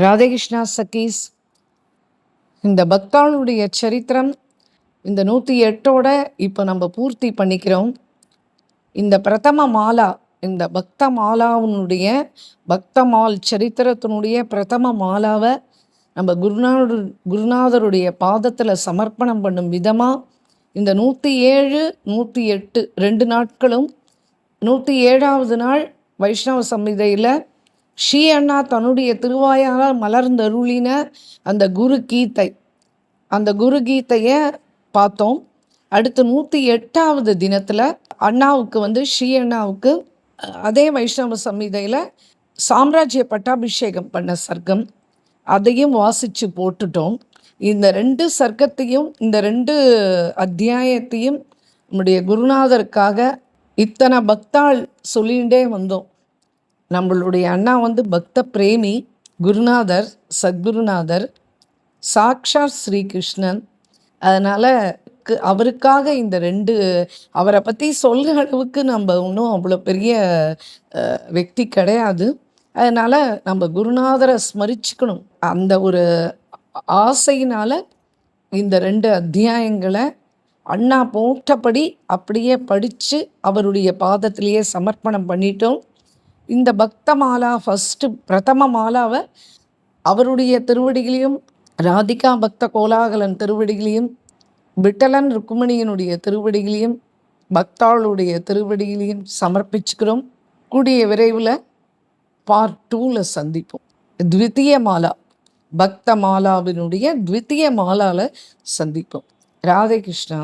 ராதேகிருஷ்ணா சகீஸ், இந்த பக்தாளுடைய சரித்திரம் இந்த 108ஓட இப்போ நம்ம பூர்த்தி பண்ணிக்கிறோம். இந்த பிரதம மாலா, இந்த பக்த மாலாவுனுடைய பக்தமால் சரித்திரத்தினுடைய பிரதம மாலாவை நம்ம குருநாதருடைய பாதத்தில் சமர்ப்பணம் பண்ணும் விதமாக இந்த 107, 108 2 நாட்களும் 107வது நாள் வைஷ்ணவ சம்ஹிதையில் ஸ்ரீ அண்ணா தன்னுடைய திருவாயால் மலர்ந்தருளின அந்த குரு கீதையை பார்த்தோம். அடுத்து 108வது தினத்தில் அண்ணாவுக்கு ஸ்ரீ அண்ணாவுக்கு அதே வைஷ்ணவ சம்ஹிதையில் சாம்ராஜ்ய பட்டாபிஷேகம் பண்ண சர்க்கம் அதையும் வாசித்து போட்டுட்டோம். இந்த 2 சர்க்கத்தையும் இந்த 2 அத்தியாயத்தையும் நம்முடைய குருநாதருக்காக இத்தனை பக்தாள் சொல்லிகிட்டே வந்தோம். நம்மளுடைய அண்ணா பக்த பிரேமி, குருநாதர், சத்குருநாதர், சாக்ஷாத் ஸ்ரீகிருஷ்ணன். அதனால் அவருக்காக இந்த 2 அவரை பற்றி சொல்கிற அளவுக்கு நம்ம இன்னும் அவ்வளோ பெரிய व्यक्ति கிடையாது. அதனால் நம்ம குருநாதரை ஸ்மரிச்சுக்கணும். அந்த ஒரு ஆசையினால் இந்த 2 அத்தியாயங்களை அண்ணா போட்டபடி அப்படியே படித்து அவருடைய பாதத்திலேயே சமர்ப்பணம் பண்ணிட்டோம். இந்த பக்த மாலா பிரதம மாலாவை அவருடைய திருவடிகளையும், ராதிகா பக்த கோலாகலன் திருவடிகளையும், விட்டலன் ருக்குமணியனுடைய திருவடிகளையும், பக்தாளுடைய திருவடிகளையும் சமர்ப்பிச்சுக்கிறோம். கூடிய விரைவில் பார்ட் 2ல் சந்திப்போம். த்விதீய மாலா, பக்த மாலாவினுடைய த்விதீய மாலாவில் சந்திப்போம். ராதே கிருஷ்ணா.